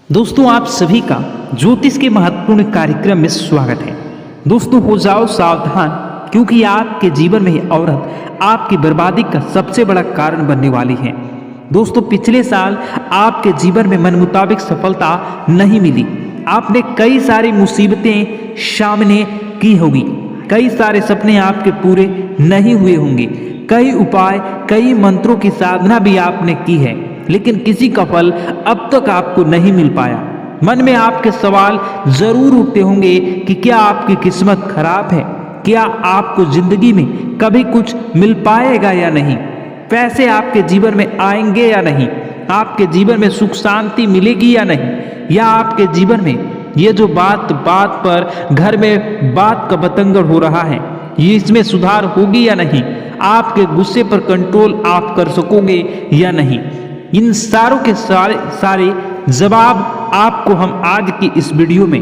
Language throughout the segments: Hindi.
दोस्तों आप सभी का ज्योतिष के महत्वपूर्ण कार्यक्रम में स्वागत है। दोस्तों हो जाओ सावधान, क्योंकि आपके जीवन में यह औरत आपकी बर्बादी का सबसे बड़ा कारण बनने वाली है। दोस्तों पिछले साल आपके जीवन में मन मुताबिक सफलता नहीं मिली। आपने कई सारी मुसीबतें सामने की होगी, कई सारे सपने आपके पूरे नहीं हुए होंगे, कई उपाय कई मंत्रों की साधना भी आपने की है, लेकिन किसी का फल अब तक आपको नहीं मिल पाया। मन में आपके सवाल जरूर उठते होंगे कि क्या आपकी किस्मत खराब है, क्या आपको जिंदगी में कभी कुछ मिल पाएगा या नहीं, पैसे आपके जीवन में आएंगे या नहीं, आपके जीवन में सुख शांति मिलेगी या नहीं, या आपके जीवन में ये जो बात बात पर घर में बात का बतंगड़ हो रहा है, ये इसमें सुधार होगी या नहीं, आपके गुस्से पर कंट्रोल आप कर सकोगे या नहीं। इन सारों के सारे जवाब आपको हम आज की इस वीडियो में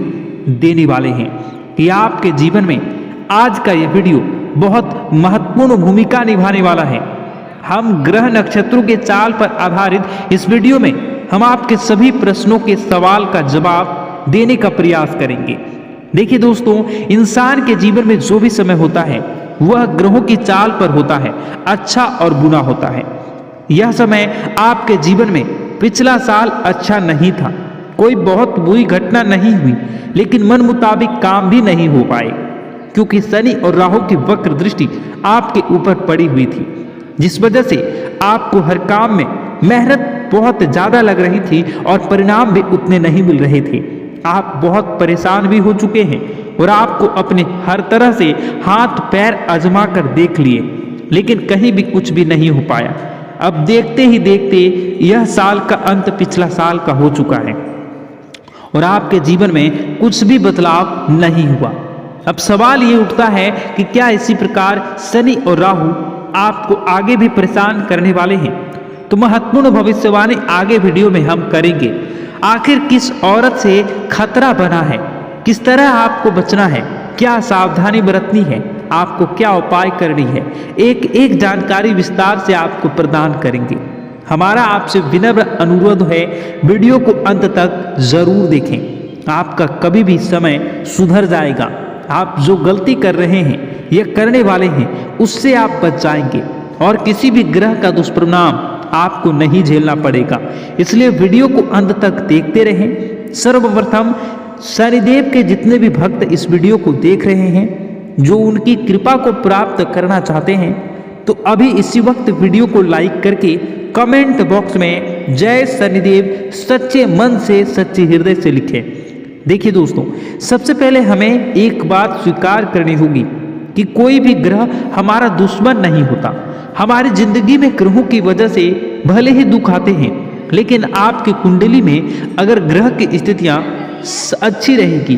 देने वाले हैं कि आपके जीवन में आज का यह वीडियो बहुत महत्वपूर्ण भूमिका निभाने वाला है। हम ग्रह नक्षत्रों के चाल पर आधारित इस वीडियो में हम आपके सभी प्रश्नों के सवाल का जवाब देने का प्रयास करेंगे। देखिए दोस्तों, इंसान के जीवन में जो भी समय होता है वह ग्रहों की चाल पर होता है, अच्छा और बुरा होता है। यह समय आपके जीवन में पिछला साल अच्छा नहीं था, कोई बहुत बुरी घटना नहीं हुई, लेकिन मन मुताबिक काम भी नहीं हो पाए, क्योंकि शनि और राहु की वक्र दृष्टि आपके ऊपर पड़ी हुई थी, जिस वजह से आपको हर काम में मेहनत बहुत ज्यादा लग रही थी और परिणाम भी उतने नहीं मिल रहे थे। आप बहुत परेशान भी हो चुके हैं और आपको अपने हर तरह से हाथ पैर आजमा कर देख लिए, लेकिन कहीं भी कुछ भी नहीं हो पाया। अब देखते ही देखते यह साल का अंत पिछला साल का हो चुका है और आपके जीवन में कुछ भी बदलाव नहीं हुआ। अब सवाल ये उठता है कि क्या इसी प्रकार शनि और राहु आपको आगे भी परेशान करने वाले हैं? तो महत्वपूर्ण भविष्यवाणी आगे वीडियो में हम करेंगे। आखिर किस औरत से खतरा बना है, किस तरह आपको बचना है, क्या सावधानी बरतनी है, आपको क्या उपाय करनी है, एक एक जानकारी विस्तार से आपको प्रदान करेंगे। हमारा आपसे विनम्र अनुरोध है, वीडियो को अंत तक जरूर देखें। आपका कभी भी समय सुधर जाएगा। आप जो गलती कर रहे हैं या करने वाले हैं उससे आप बच जाएंगे और किसी भी ग्रह का दुष्परिणाम आपको नहीं झेलना पड़ेगा। इसलिए वीडियो को अंत तक देखते रहें। सर्वप्रथम शनिदेव के जितने भी भक्त इस वीडियो को देख रहे हैं, जो उनकी कृपा को प्राप्त करना चाहते हैं, तो अभी इसी वक्त वीडियो को लाइक करके कमेंट बॉक्स में जय शनिदेव सच्चे मन से सच्चे हृदय से लिखें। देखिए दोस्तों, सबसे पहले हमें एक बात स्वीकार करनी होगी कि कोई भी ग्रह हमारा दुश्मन नहीं होता। हमारी जिंदगी में ग्रहों की वजह से भले ही दुख आते हैं, लेकिन आपकी कुंडली में अगर ग्रह की स्थितियां अच्छी रहेगी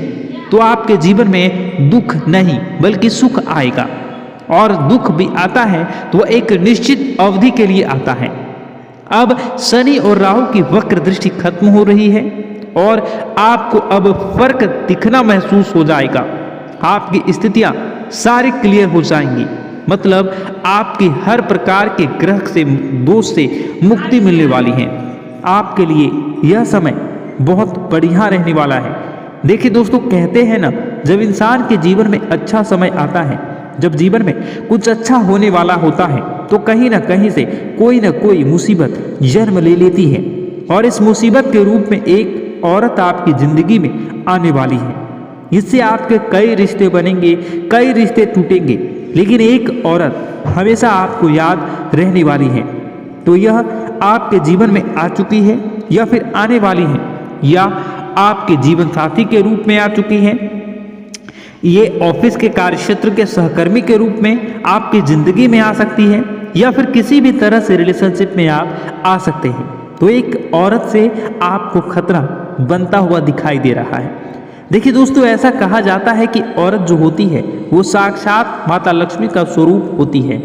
तो आपके जीवन में दुख नहीं बल्कि सुख आएगा। और दुख भी आता है तो वह एक निश्चित अवधि के लिए आता है। अब शनि और राहु की वक्र दृष्टि खत्म हो रही है और आपको अब फर्क दिखना महसूस हो जाएगा। आपकी स्थितियां सारी क्लियर हो जाएंगी, मतलब आपकी हर प्रकार के ग्रह से दोष से मुक्ति मिलने वाली है। आपके लिए यह समय बहुत बढ़िया रहने वाला है। देखिए दोस्तों, कहते हैं ना, जब इंसान के जीवन में अच्छा समय आता है, जब जीवन में कुछ अच्छा होने वाला होता है, तो कहीं ना कहीं से कोई ना कोई मुसीबत जन्म ले लेती है और इस मुसीबत के रूप में एक औरत आपकी जिंदगी में आने वाली है। इससे आपके कई रिश्ते बनेंगे, कई रिश्ते टूटेंगे, लेकिन एक औरत हमेशा आपको याद रहने वाली है। तो यह आपके जीवन में आ चुकी है या फिर आने वाली है, या आपके जीवन साथी के रूप में आ चुकी है, ये ऑफिस के कार्यक्षेत्र के सहकर्मी के रूप में आपकी जिंदगी में आ सकती है, या फिर किसी भी तरह से रिलेशनशिप में आप आ सकते हैं। तो एक औरत से आपको खतरा बनता हुआ दिखाई दे रहा है। देखिए दोस्तों, ऐसा कहा जाता है कि औरत जो होती है वो साक्षात माता लक्ष्मी का स्वरूप होती है।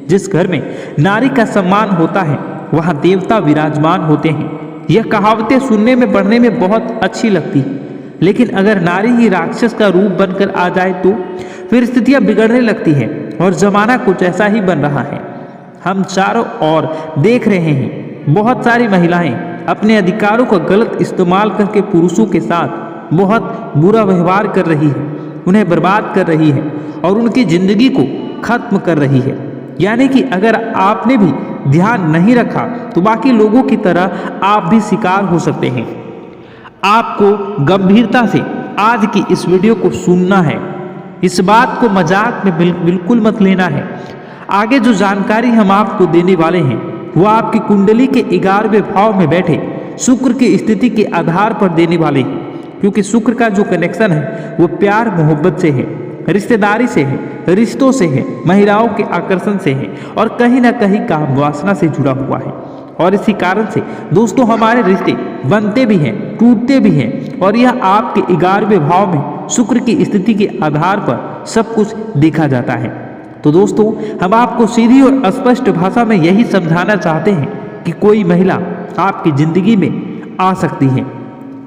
जिस घर में नारी का सम्मान होता है वहाँ देवता विराजमान होते हैं। यह कहावतें सुनने में पढ़ने में बहुत अच्छी लगती है, लेकिन अगर नारी ही राक्षस का रूप बनकर आ जाए तो फिर स्थितियां बिगड़ने लगती हैं और जमाना कुछ ऐसा ही बन रहा है। हम चारों ओर देख रहे हैं, बहुत सारी महिलाएं अपने अधिकारों का गलत इस्तेमाल करके पुरुषों के साथ बहुत बुरा व्यवहार कर रही है, उन्हें बर्बाद कर रही है और उनकी जिंदगी को खत्म कर रही है। यानी कि अगर आपने भी ध्यान नहीं रखा तो बाकी लोगों की तरह आप भी शिकार हो सकते हैं। आपको गंभीरता से आज की इस वीडियो को सुनना है, इस बात को मजाक में बिल्कुल मत लेना है। आगे जो जानकारी हम आपको देने वाले हैं वो आपकी कुंडली के 11वें भाव में बैठे शुक्र की स्थिति के आधार पर देने वाले हैं, क्योंकि शुक्र का जो कनेक्शन है वो प्यार मोहब्बत से है, रिश्तेदारी से है, रिश्तों से है, महिलाओं के आकर्षण से है और कहीं ना कहीं काम वासना से जुड़ा हुआ है। और इसी कारण से दोस्तों हमारे रिश्ते बनते भी हैं, टूटते भी हैं और यह आपके 11वें भाव में शुक्र की स्थिति के आधार पर सब कुछ देखा जाता है। तो दोस्तों हम आपको सीधी और स्पष्ट भाषा में यही समझाना चाहते हैं कि कोई महिला आपकी जिंदगी में आ सकती है।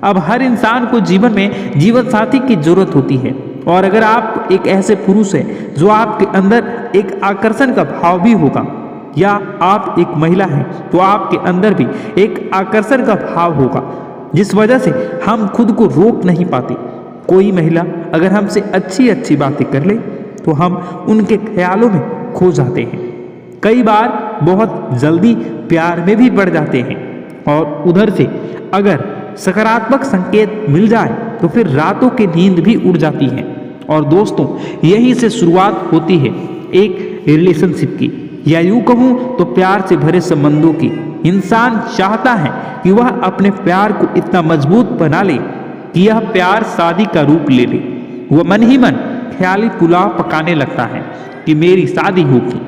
अब हर इंसान को जीवन में जीवन साथी की जरूरत होती है और अगर आप एक ऐसे पुरुष हैं जो आपके अंदर एक आकर्षण का भाव भी होगा या आप एक महिला हैं तो आपके अंदर भी एक आकर्षण का भाव होगा, जिस वजह से हम खुद को रोक नहीं पाते। कोई महिला अगर हमसे अच्छी अच्छी बातें कर ले तो हम उनके ख्यालों में खो जाते हैं, कई बार बहुत जल्दी प्यार में भी बढ़ जाते हैं और उधर से अगर सकारात्मक संकेत मिल जाए तो फिर रातों की नींद भी उड़ जाती है। और दोस्तों यहीं से शुरुआत होती है एक रिलेशनशिप की, या यूं कहूं तो प्यार से भरे संबंधों की। इंसान चाहता है कि वह अपने प्यार को इतना मजबूत बना ले कि यह प्यार शादी का रूप ले ले। वह मन ही मन ख्याली पुलाव पकाने लगता है कि मेरी शादी होगी,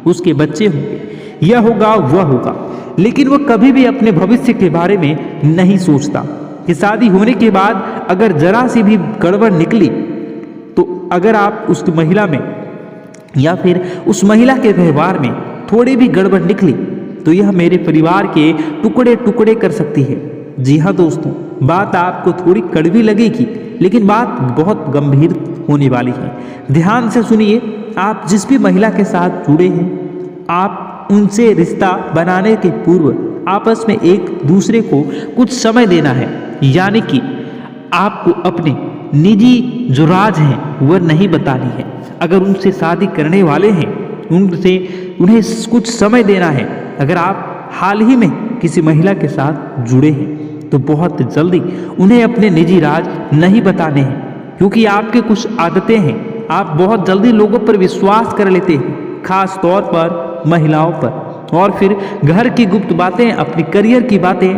उसके बच्चे होंगे, यह होगा वह होगा, लेकिन वह कभी भी अपने भविष्य के बारे में नहीं सोचता कि शादी होने के बाद अगर जरा सी भी गड़बड़ निकली तो अगर आप उस महिला में या फिर उस महिला के व्यवहार में थोड़ी भी गड़बड़ निकली तो यह मेरे परिवार के टुकड़े टुकड़े कर सकती है। जी हाँ दोस्तों, बात आपको थोड़ी कड़वी लगेगी लेकिन बात बहुत गंभीर होने वाली है। ध्यान से सुनिए, आप जिस भी महिला के साथ जुड़े हैं आप उनसे रिश्ता बनाने के पूर्व आपस में एक दूसरे को कुछ समय देना है, यानी कि आपको अपने निजी जो राज हैं वह नहीं बतानी है। अगर उनसे शादी करने वाले हैं उन्हें कुछ समय देना है। अगर आप हाल ही में किसी महिला के साथ जुड़े हैं तो बहुत जल्दी उन्हें अपने निजी राज नहीं बताने हैं, क्योंकि आपके कुछ आदतें हैं, आप बहुत जल्दी लोगों पर विश्वास कर लेते हैं, खास तौर पर महिलाओं पर, और फिर घर की गुप्त बातें, अपनी करियर की बातें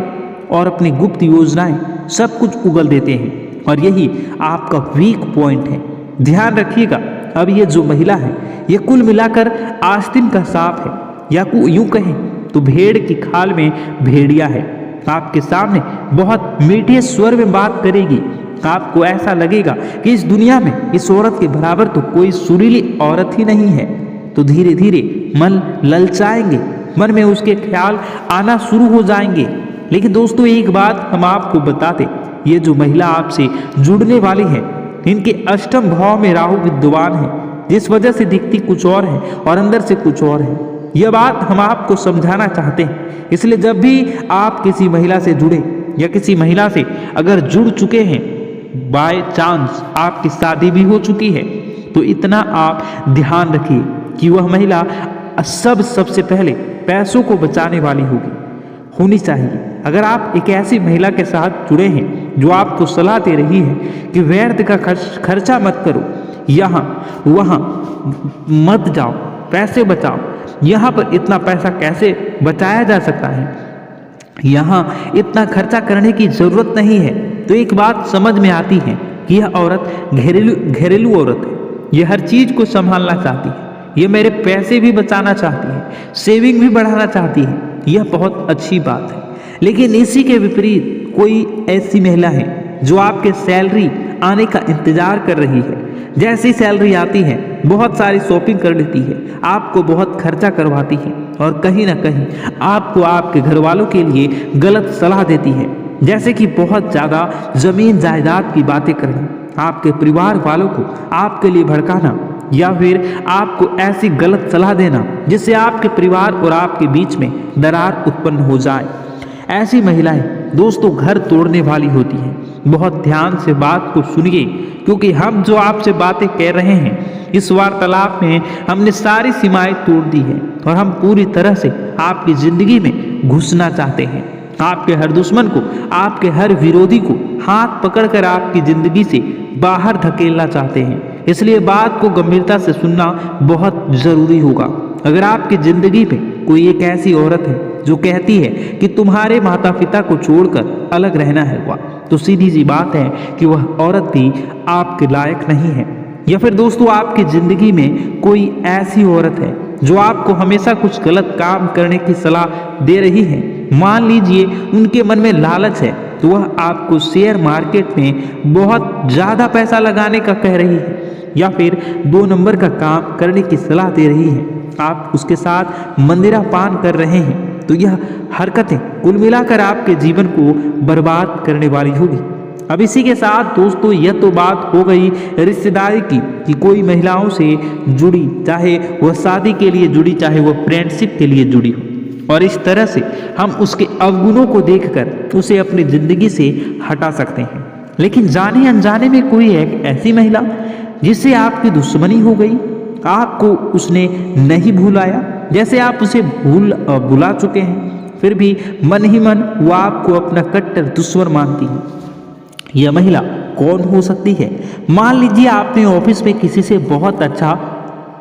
और अपनी गुप्त योजनाएं सब कुछ उगल देते हैं और यही आपका वीक पॉइंट है। ध्यान रखिएगा, अब ये जो महिला है ये कुल मिलाकर आस्तीन का सांप है, या यूं कहें तो भेड़ की खाल में भेड़िया है। आपके सामने बहुत मीठे स्वर में बात करेगी, आपको ऐसा लगेगा कि इस दुनिया में इस औरत के बराबर तो कोई सुरीली औरत ही नहीं है। तो धीरे धीरे मन ललचाएंगे, मन में उसके ख्याल आना शुरू हो जाएंगे। लेकिन दोस्तों एक बात हम आपको बताते, ये जो महिला आपसे जुड़ने वाली है इनके अष्टम भाव में राहु विद्यमान है, जिस वजह से दिखती कुछ और है और अंदर से कुछ और है। यह बात हम आपको समझाना चाहते हैं। इसलिए जब भी आप किसी महिला से जुड़े या किसी महिला से अगर जुड़ चुके हैं, बाय चांस आपकी शादी भी हो चुकी है, तो इतना आप ध्यान रखिए कि वह महिला सबसे पहले पैसों को बचाने वाली होनी चाहिए। अगर आप एक ऐसी महिला के साथ जुड़े हैं जो आपको सलाह दे रही है कि व्यर्थ का खर्चा मत करो, यहाँ वहाँ मत जाओ, पैसे बचाओ, यहाँ पर इतना पैसा कैसे बचाया जा सकता है, यहाँ इतना खर्चा करने की ज़रूरत नहीं है, तो एक बात समझ में आती है कि यह औरत घरेलू औरत है। यह हर चीज़ को संभालना चाहती है, यह मेरे पैसे भी बचाना चाहती है, सेविंग भी बढ़ाना चाहती है। यह बहुत अच्छी बात है। लेकिन इसी के विपरीत कोई ऐसी महिला है जो आपके सैलरी आने का इंतजार कर रही है। जैसी सैलरी आती है बहुत सारी शॉपिंग कर लेती है, आपको बहुत खर्चा करवाती है और कहीं ना कहीं आपको आपके घर वालों के लिए गलत सलाह देती है, जैसे कि बहुत ज़्यादा ज़मीन जायदाद की बातें करना, आपके परिवार वालों को आपके लिए भड़काना या फिर आपको ऐसी गलत सलाह देना जिससे आपके परिवार और आपके बीच में दरार उत्पन्न हो जाए। ऐसी महिलाएं दोस्तों घर तोड़ने वाली होती हैं। बहुत ध्यान से बात को सुनिए, क्योंकि हम जो आपसे बातें कह रहे हैं इस वार्तालाप में हमने सारी सीमाएं तोड़ दी है और हम पूरी तरह से आपकी जिंदगी में घुसना चाहते हैं। आपके हर दुश्मन को, आपके हर विरोधी को हाथ पकड़कर आपकी जिंदगी से बाहर धकेलना चाहते हैं। इसलिए बात को गंभीरता से सुनना बहुत जरूरी होगा। अगर आपकी जिंदगी में कोई एक ऐसी औरत है जो कहती है कि तुम्हारे माता पिता को छोड़कर अलग रहना है हुआ, तो सीधी सी बात है कि वह औरत भी आपके लायक नहीं है। या फिर दोस्तों आपकी जिंदगी में कोई ऐसी औरत है जो आपको हमेशा कुछ गलत काम करने की सलाह दे रही है। मान लीजिए उनके मन में लालच है तो वह आपको शेयर मार्केट में बहुत ज़्यादा पैसा लगाने का कह रही है, या फिर 2 नंबर का काम करने की सलाह दे रही है। आप उसके साथ मंदिरा पान कर रहे हैं, तो यह हरकतें कुल मिलाकर आपके जीवन को बर्बाद करने वाली होगी। अब इसी के साथ दोस्तों यह तो बात हो गई रिश्तेदारी की कि कोई महिलाओं से जुड़ी, चाहे वह शादी के लिए जुड़ी, चाहे वह फ्रेंडशिप के लिए जुड़ी हो, और इस तरह से हम उसके अवगुणों को देखकर उसे अपनी जिंदगी से हटा सकते हैं। लेकिन जाने अनजाने में कोई एक ऐसी महिला जिससे आपकी दुश्मनी हो गई, आपको उसने नहीं भुलाया, जैसे आप उसे बुला चुके हैं, फिर भी मन ही मन वो आपको अपना कट्टर दुश्मन मानती है। यह महिला कौन हो सकती है? मान लीजिए आपने ऑफिस में किसी से बहुत अच्छा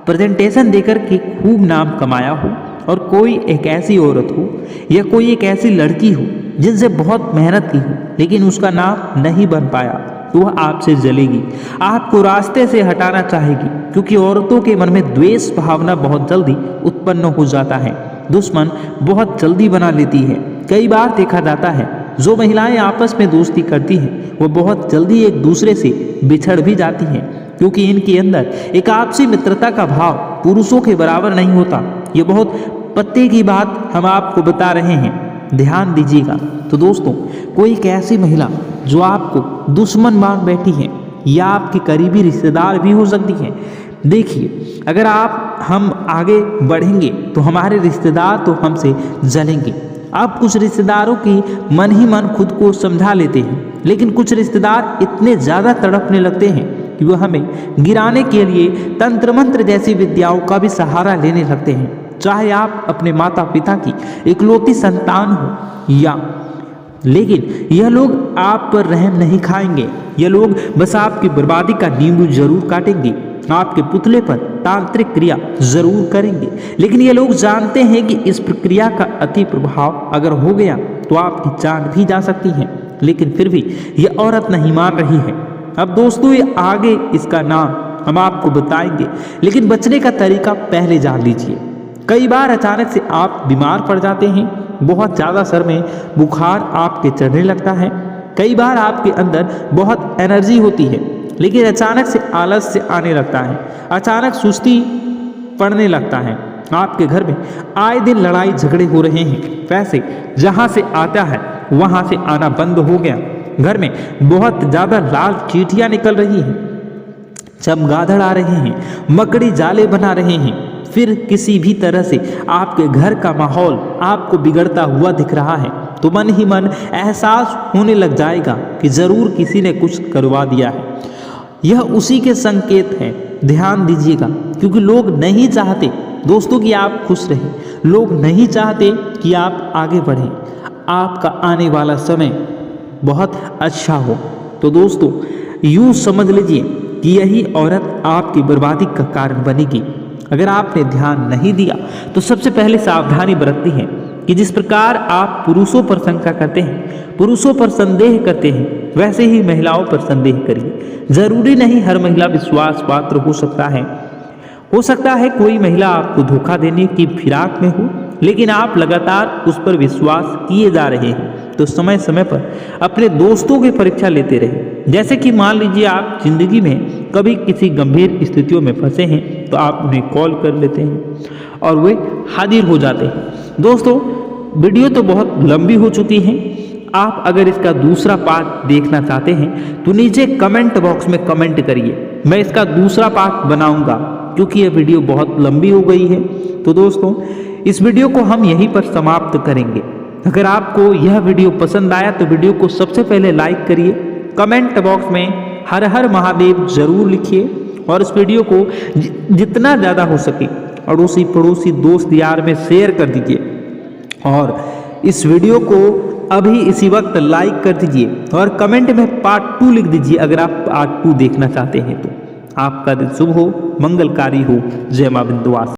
प्रेजेंटेशन देकर के खूब नाम कमाया हो, और कोई एक ऐसी औरत हो या कोई एक ऐसी लड़की हो जिनसे बहुत मेहनत की हो लेकिन उसका नाम नहीं बन पाया, तो वह आपसे जलेगी, आपको रास्ते से हटाना चाहेगी, क्योंकि औरतों के मन में द्वेष भावना बहुत जल्दी उत्पन्न हो जाता है। दुश्मन बहुत जल्दी बना लेती है। कई बार देखा जाता है जो महिलाएं आपस में दोस्ती करती हैं वो बहुत जल्दी एक दूसरे से बिछड़ भी जाती हैं, क्योंकि इनके अंदर एक आपसी मित्रता का भाव पुरुषों के बराबर नहीं होता। ये बहुत पते की बात हम आपको बता रहे हैं, ध्यान दीजिएगा। तो दोस्तों कोई एक ऐसी महिला जो आपको दुश्मन मान बैठी है या आपकी करीबी रिश्तेदार भी हो सकती है। देखिए अगर हम आगे बढ़ेंगे तो हमारे रिश्तेदार तो हमसे जलेंगे। अब कुछ रिश्तेदारों की मन ही मन खुद को समझा लेते हैं, लेकिन कुछ रिश्तेदार इतने ज़्यादा तड़पने लगते हैं कि वह हमें गिराने के लिए तंत्र मंत्र जैसी विद्याओं का भी सहारा लेने लगते हैं। चाहे आप अपने माता पिता की इकलौती संतान हो या, लेकिन यह लोग आप पर रहम नहीं खाएंगे। यह लोग बस आपकी बर्बादी का नींबू जरूर काटेंगे, आपके पुतले पर तांत्रिक क्रिया जरूर करेंगे, लेकिन ये लोग जानते हैं कि इस प्रक्रिया का अति प्रभाव अगर हो गया तो आपकी जान भी जा सकती है। लेकिन फिर भी यह औरत नहीं मान रही है। अब दोस्तों ये आगे इसका नाम हम आपको बताएंगे, लेकिन बचने का तरीका पहले जान लीजिए। कई बार अचानक से आप बीमार पड़ जाते हैं, बहुत ज़्यादा सर में बुखार आपके चढ़ने लगता है। कई बार आपके अंदर बहुत एनर्जी होती है, लेकिन अचानक से आलस से आने लगता है, अचानक सुस्ती पड़ने लगता है। आपके घर में आए दिन लड़ाई झगड़े हो रहे हैं, पैसे जहाँ से आता है वहाँ से आना बंद हो गया, घर में बहुत ज़्यादा लाल चींटियाँ निकल रही हैं, चमगादड़ आ रहे हैं, मकड़ी जाले बना रहे हैं, फिर किसी भी तरह से आपके घर का माहौल आपको बिगड़ता हुआ दिख रहा है, तो मन ही मन एहसास होने लग जाएगा कि ज़रूर किसी ने कुछ करवा दिया है। यह उसी के संकेत हैं, ध्यान दीजिएगा, क्योंकि लोग नहीं चाहते दोस्तों कि आप खुश रहें, लोग नहीं चाहते कि आप आगे बढ़ें, आपका आने वाला समय बहुत अच्छा हो। तो दोस्तों यूँ समझ लीजिए कि यही औरत आपकी बर्बादी का कारण बनेगी। अगर आपने ध्यान नहीं दिया तो सबसे पहले सावधानी बरतनी है कि जिस प्रकार आप पुरुषों पर शंका करते हैं, पुरुषों पर संदेह करते हैं, वैसे ही महिलाओं पर संदेह करिए। जरूरी नहीं हर महिला विश्वास पात्र हो सकता है कोई महिला आपको धोखा देने की फिराक में हो, लेकिन आप लगातार उस पर विश्वास किए जा रहे हैं, तो समय समय पर अपने दोस्तों की परीक्षा लेते रहे। जैसे कि मान लीजिए आप जिंदगी में कभी किसी गंभीर स्थितियों में फंसे हैं तो आप उन्हें कॉल कर लेते हैं और वे हाजिर हो जाते हैं। दोस्तों वीडियो तो बहुत लंबी हो चुकी है, आप अगर इसका दूसरा पार्ट देखना चाहते हैं तो नीचे कमेंट बॉक्स में कमेंट करिए, मैं इसका दूसरा पार्ट बनाऊंगा, क्योंकि यह वीडियो बहुत लंबी हो गई है। तो दोस्तों इस वीडियो को हम यहीं पर समाप्त करेंगे। अगर आपको यह वीडियो पसंद आया तो वीडियो को सबसे पहले लाइक करिए, कमेंट बॉक्स में हर हर महादेव जरूर लिखिए और इस वीडियो को जितना ज़्यादा हो सके अड़ोसी पड़ोसी दोस्त यार में शेयर कर दीजिए और इस वीडियो को अभी इसी वक्त लाइक कर दीजिए और कमेंट में पार्ट 2 लिख दीजिए अगर आप पार्ट 2 देखना चाहते हैं तो। आपका दिन शुभ हो, मंगलकारी हो। जय मां विंध्यवासिनी।